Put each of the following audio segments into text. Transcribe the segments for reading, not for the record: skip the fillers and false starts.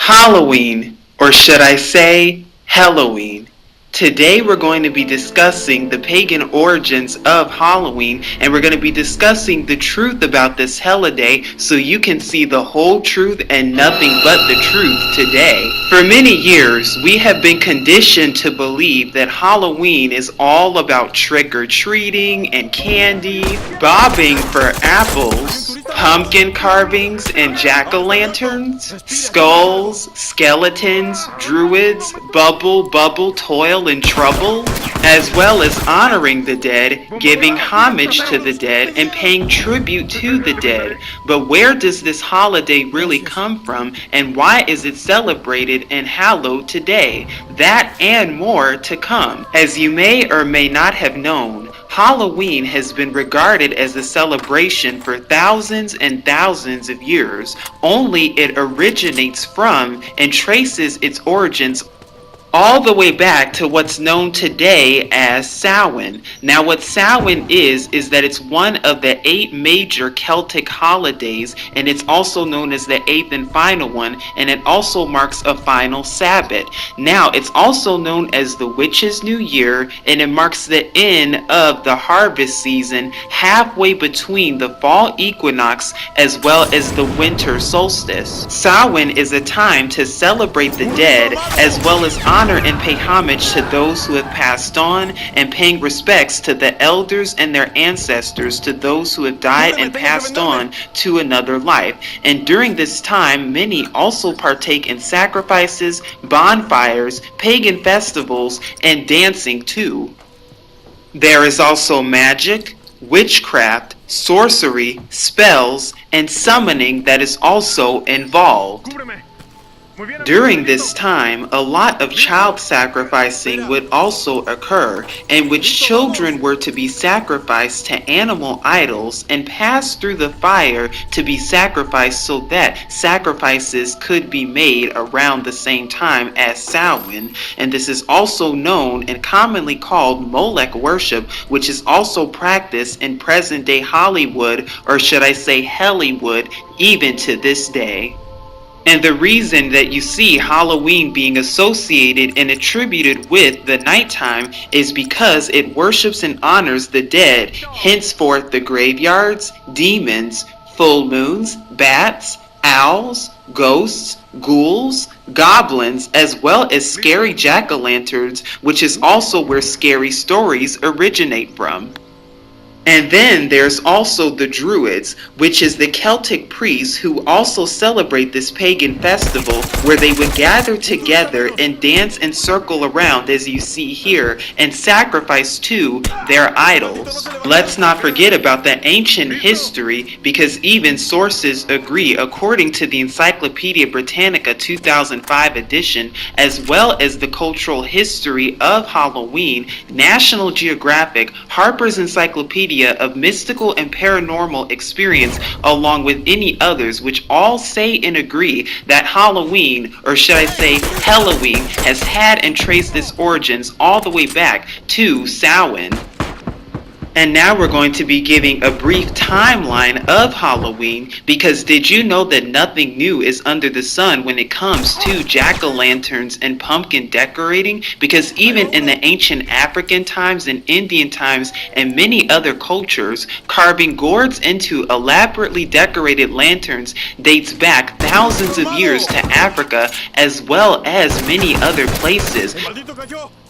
Halloween, or should I say, Helloween. Today we're going to be discussing the pagan origins of Halloween, and we're going to be discussing the truth about this holiday so you can see the whole truth and nothing but the truth today. For many years, we have been conditioned to believe that Halloween is all about trick-or-treating and candy, bobbing for apples, pumpkin carvings and jack-o'-lanterns, skulls, skeletons, druids, bubble, toil, and trouble, as well as honoring the dead, giving homage to the dead, and paying tribute to the dead. But where does this holiday really come from, and why is it celebrated and hallowed today? That and more to come. As you may or may not have known, Halloween has been regarded as a celebration for thousands and thousands of years, only it originates from and traces its origins all the way back to what's known today as Samhain. Now what Samhain is that it's one of the 8 major Celtic holidays, and it's also known as the 8th and final one, and it also marks a final Sabbath. Now it's also known as the Witch's New Year, and it marks the end of the harvest season, halfway between the fall equinox as well as the winter solstice. Samhain is a time to celebrate the dead as well as honor and pay homage to those who have passed on, and paying respects to the elders and their ancestors, to those who have died and passed on to another life. And during this time, many also partake in sacrifices, bonfires, pagan festivals, and dancing too. There is also magic, witchcraft, sorcery, spells, and summoning that is also involved. During this time, a lot of child sacrificing would also occur, in which children were to be sacrificed to animal idols and passed through the fire to be sacrificed, so that sacrifices could be made around the same time as Samhain. And this is also known and commonly called Molech worship, which is also practiced in present-day Hollywood, or should I say Hollywood, even to this day. And the reason that you see Halloween being associated and attributed with the nighttime is because it worships and honors the dead, henceforth the graveyards, demons, full moons, bats, owls, ghosts, ghouls, goblins, as well as scary jack-o'-lanterns, which is also where scary stories originate from. And then there's also the Druids, which is the Celtic priests who also celebrate this pagan festival, where they would gather together and dance and circle around, as you see here, and sacrifice to their idols. Let's not forget about the ancient history, because even sources agree, according to the Encyclopedia Britannica 2005 edition, as well as the cultural history of Halloween, National Geographic, Harper's Encyclopedia of Mystical and Paranormal Experience, along with any others, which all say and agree that Halloween, or should I say Helloween, has had and traced its origins all the way back to Samhain. And now we're going to be giving a brief timeline of Halloween, because did you know that nothing new is under the sun when it comes to jack-o'-lanterns and pumpkin decorating? Because even in the ancient African times and Indian times and many other cultures, carving gourds into elaborately decorated lanterns dates back thousands of years to Africa, as well as many other places.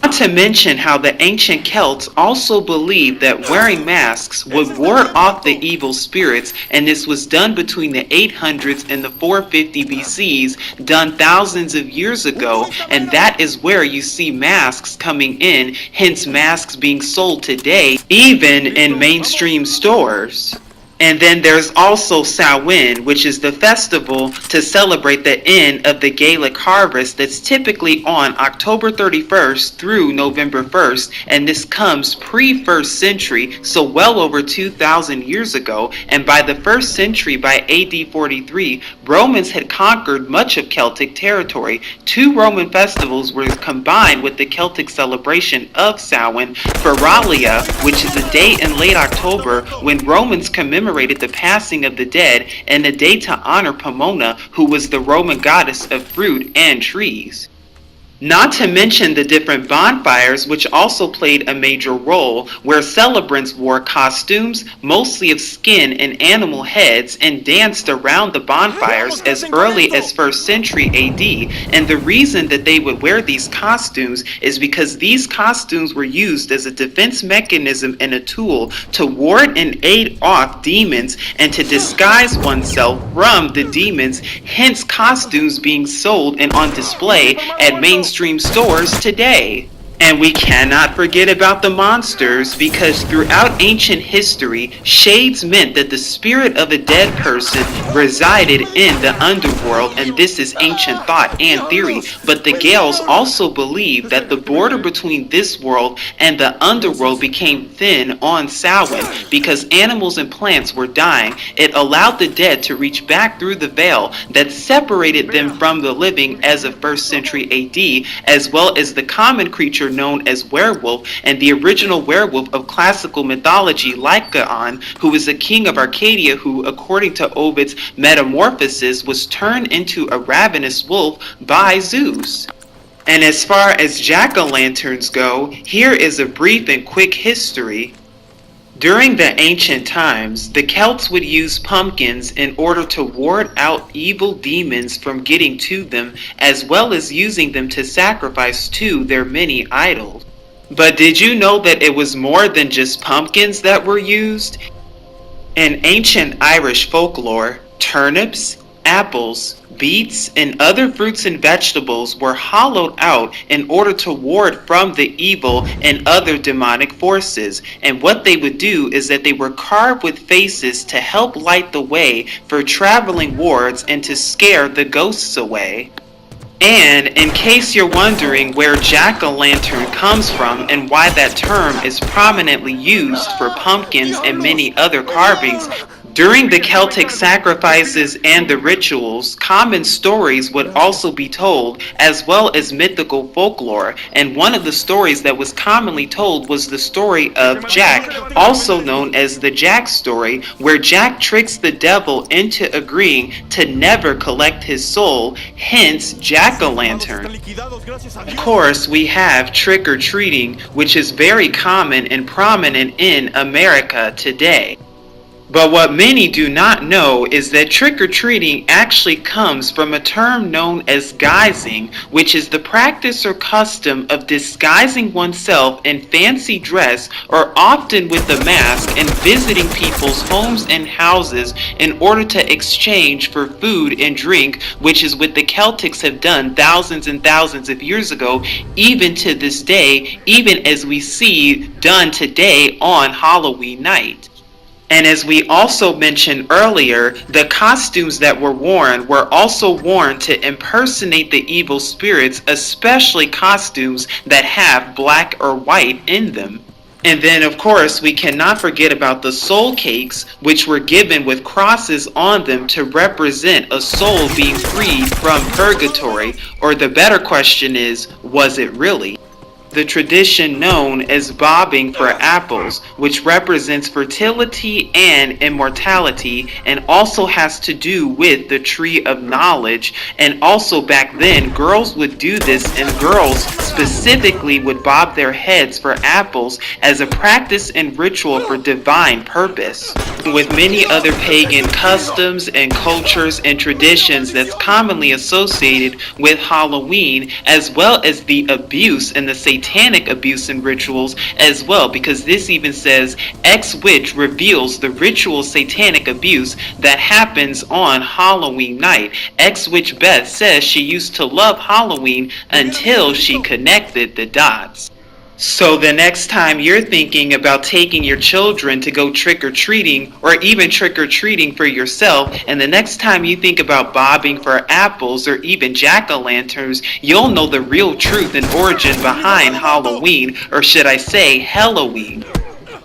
Not to mention how the ancient Celts also believed that wearing masks would ward off the evil spirits, and this was done between the 800s and the 450 BCs, done thousands of years ago, and that is where you see masks coming in, hence masks being sold today, even in mainstream stores. And then there's also Samhain, which is the festival to celebrate the end of the Gaelic harvest that's typically on October 31st through November 1st, and this comes pre-1st century, so well over 2,000 years ago. And by the 1st century, by AD 43, Romans had conquered much of Celtic territory. 2 Roman festivals were combined with the Celtic celebration of Samhain, Feralia, which is a day in late October when Romans commemorate commemorated the passing of the dead and a day to honor Pomona, who was the Roman goddess of fruit and trees. Not to mention the different bonfires, which also played a major role, where celebrants wore costumes, mostly of skin and animal heads, and danced around the bonfires as early as 1st century AD. And the reason that they would wear these costumes is because these costumes were used as a defense mechanism and a tool to ward and aid off demons and to disguise oneself from the demons, hence costumes being sold and on display at mainstream stores today. And we cannot forget about the monsters, because throughout ancient history, shades meant that the spirit of a dead person resided in the underworld, and this is ancient thought and theory. But the Gaels also believed that the border between this world and the underworld became thin on Samhain because animals and plants were dying. It allowed the dead to reach back through the veil that separated them from the living as of 1st century AD, as well as the common creature known as werewolf, and the original werewolf of classical mythology, Lycaon, who was a king of Arcadia who, according to Ovid's Metamorphosis, was turned into a ravenous wolf by Zeus. And as far as jack-o'-lanterns go, here is a brief and quick history. During the ancient times, the Celts would use pumpkins in order to ward out evil demons from getting to them, as well as using them to sacrifice to their many idols. But did you know that it was more than just pumpkins that were used? In ancient Irish folklore, turnips, apples, beets, and other fruits and vegetables were hollowed out in order to ward from the evil and other demonic forces. And what they would do is that they were carved with faces to help light the way for traveling wards and to scare the ghosts away. And in case you're wondering where jack-o'-lantern comes from and why that term is prominently used for pumpkins and many other carvings, during the Celtic sacrifices and the rituals, common stories would also be told, as well as mythical folklore. And one of the stories that was commonly told was the story of Jack, also known as the Jack story, where Jack tricks the devil into agreeing to never collect his soul, hence jack-o'-lantern. Of course, we have trick-or-treating, which is very common and prominent in America today. But what many do not know is that trick-or-treating actually comes from a term known as guising, which is the practice or custom of disguising oneself in fancy dress or often with a mask and visiting people's homes and houses in order to exchange for food and drink, which is what the Celtics have done thousands and thousands of years ago, even to this day, even as we see done today on Halloween night. And as we also mentioned earlier, the costumes that were also worn to impersonate the evil spirits, especially costumes that have black or white in them. And then, of course, we cannot forget about the soul cakes, which were given with crosses on them to represent a soul being freed from purgatory. Or the better question is, was it really? The tradition known as bobbing for apples, which represents fertility and immortality, and also has to do with the tree of knowledge. And also back then, girls would do this, and girls specifically would bob their heads for apples as a practice and ritual for divine purpose. With many other pagan customs and cultures and traditions that's commonly associated with Halloween, as well as the abuse and the satanic abuse and rituals as well, because this even says X-Witch reveals the ritual satanic abuse that happens on Halloween night. X-Witch Beth says she used to love Halloween until she connected the dots. So the next time you're thinking about taking your children to go trick-or-treating, or even trick-or-treating for yourself, and the next time you think about bobbing for apples or even jack-o'-lanterns, you'll know the real truth and origin behind Halloween, or should I say Helloween.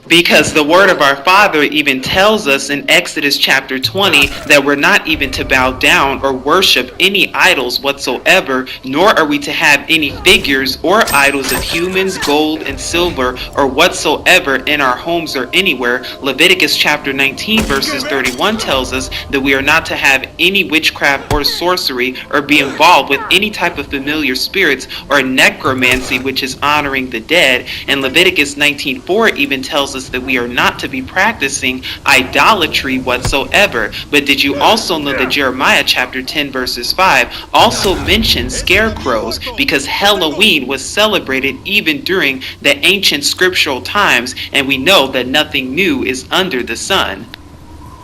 Because the word of our Father even tells us in Exodus chapter 20 that we're not even to bow down or worship any idols whatsoever, nor are we to have any figures or idols of humans, gold and silver or whatsoever in our homes or anywhere. Leviticus chapter 19 verses 31 tells us that we are not to have any witchcraft or sorcery or be involved with any type of familiar spirits or necromancy, which is honoring the dead. And Leviticus 19:4 even tells us that we are not to be practicing idolatry whatsoever. But did you also know that Jeremiah chapter 10 verses 5 also mentions scarecrows, because Helloween was celebrated even during the ancient scriptural times, and we know that nothing new is under the sun.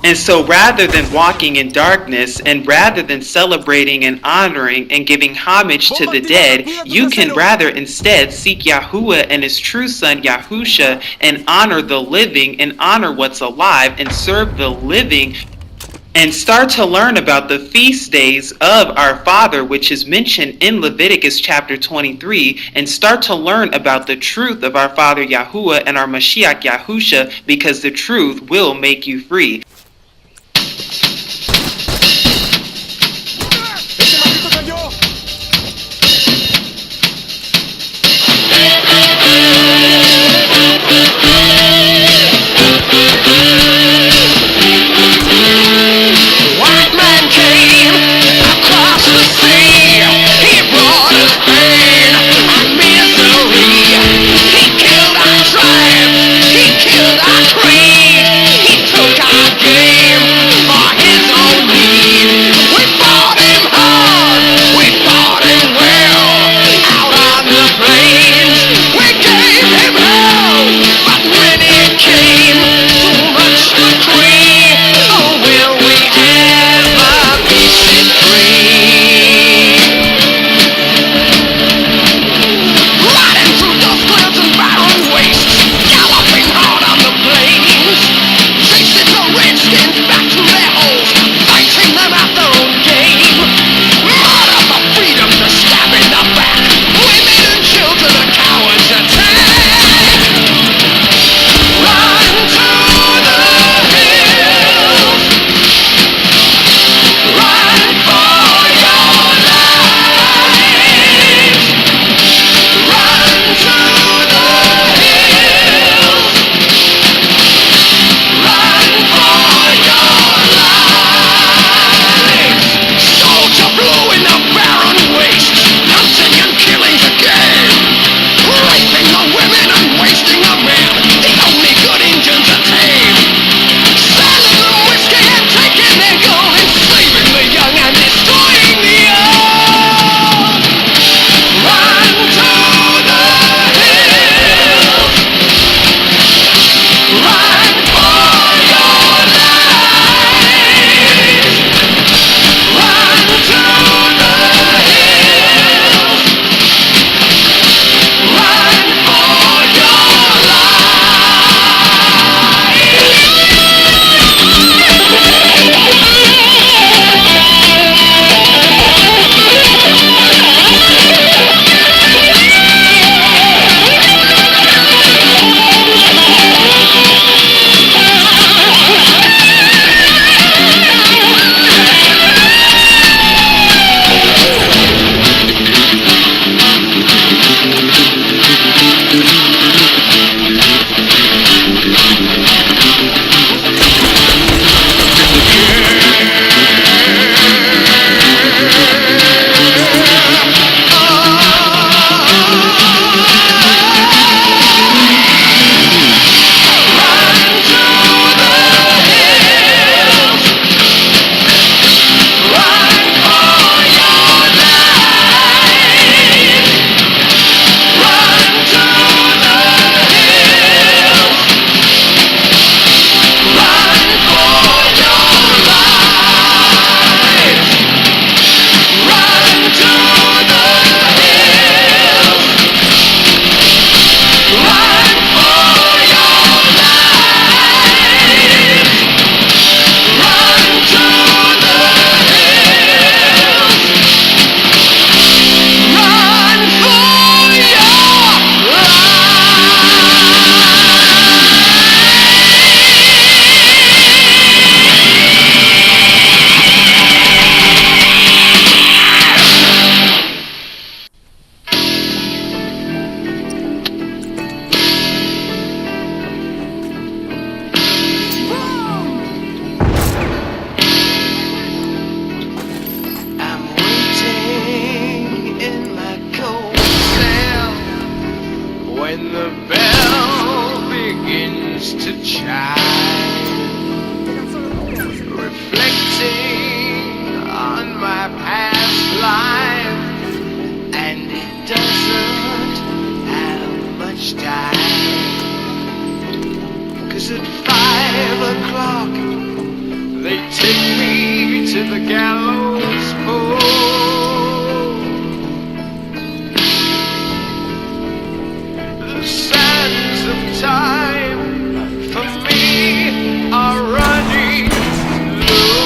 And so rather than walking in darkness, and rather than celebrating and honoring and giving homage to the dead, you can rather instead seek Yahuwah and his true son Yahusha and honor the living and honor what's alive and serve the living, and start to learn about the feast days of our Father, which is mentioned in Leviticus chapter 23, and start to learn about the truth of our Father Yahuwah and our Mashiach Yahusha, because the truth will make you free. He killed our creed, he took our when the bell begins to chime, reflecting on my past life, and it doesn't have much time, 'cause at 5 o'clock they take me to the gallows pole. The sands of time for me are running low.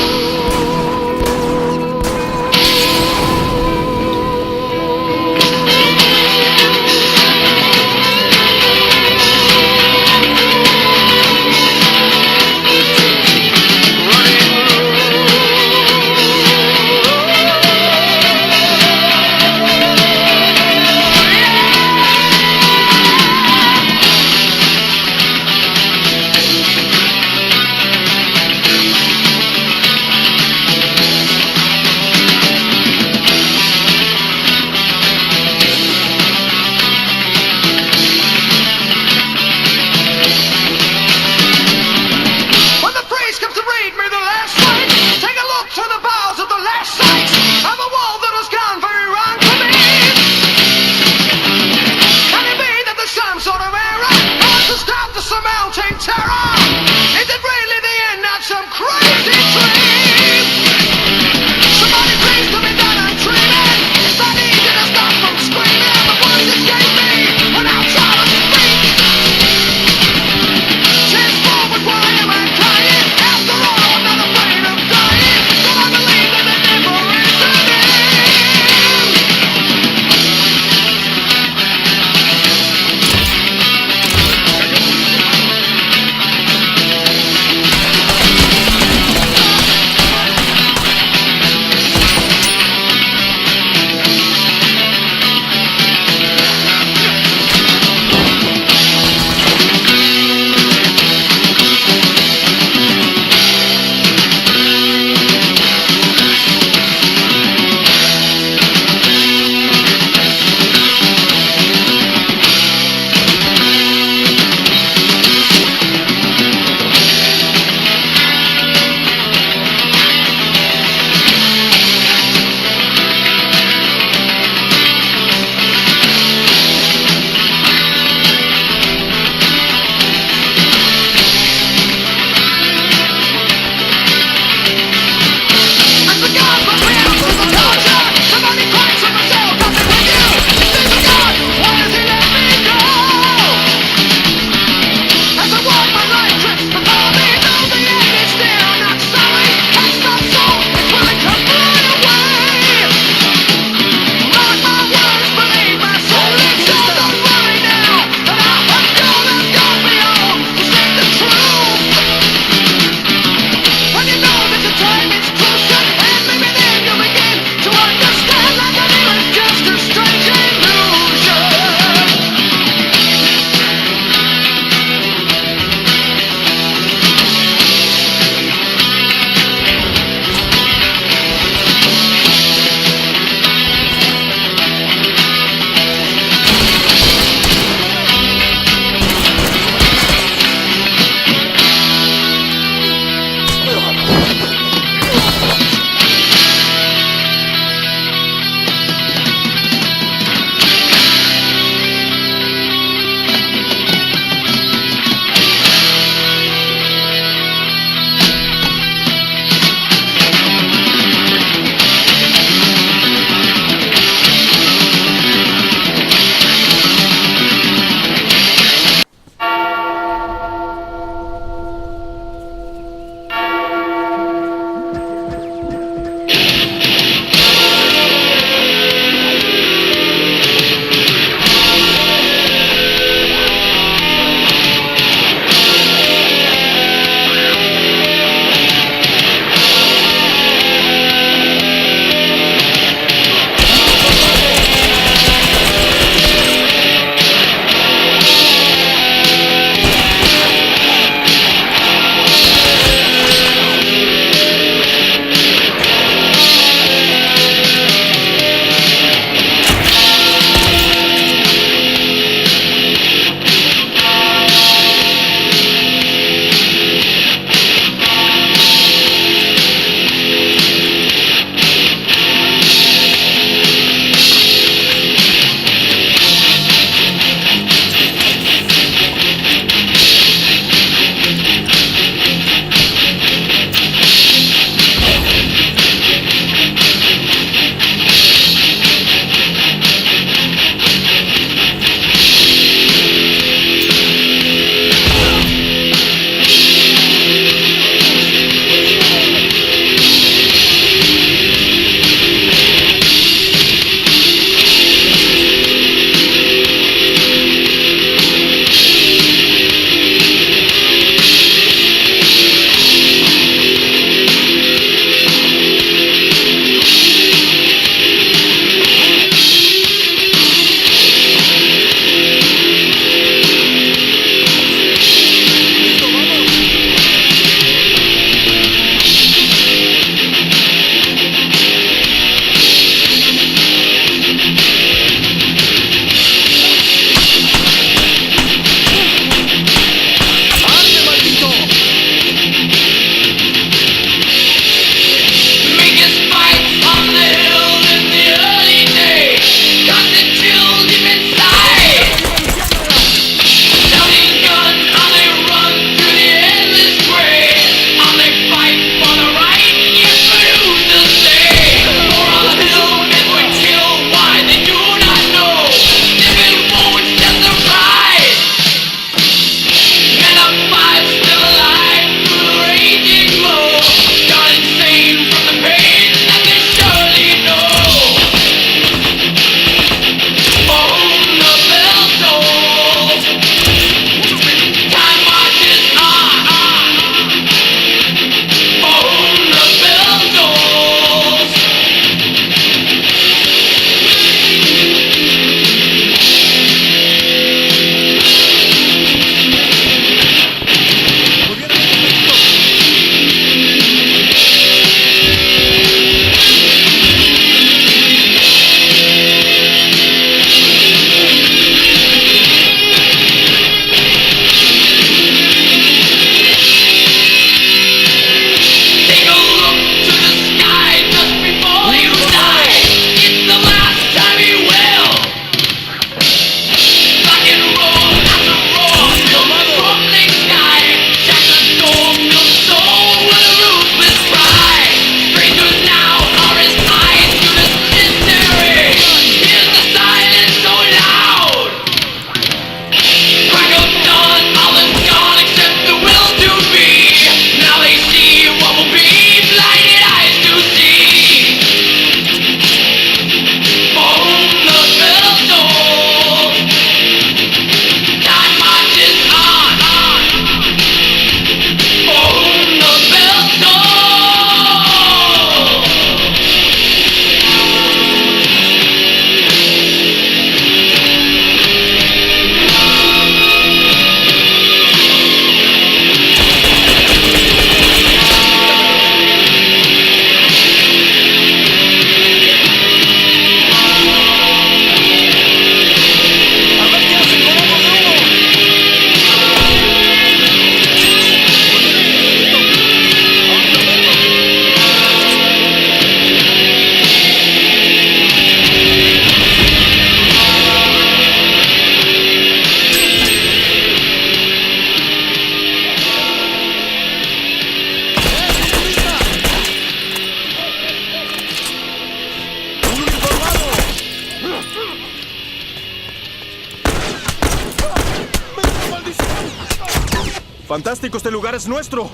Fantástico, este lugar es nuestro.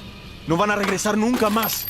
No van a regresar nunca más.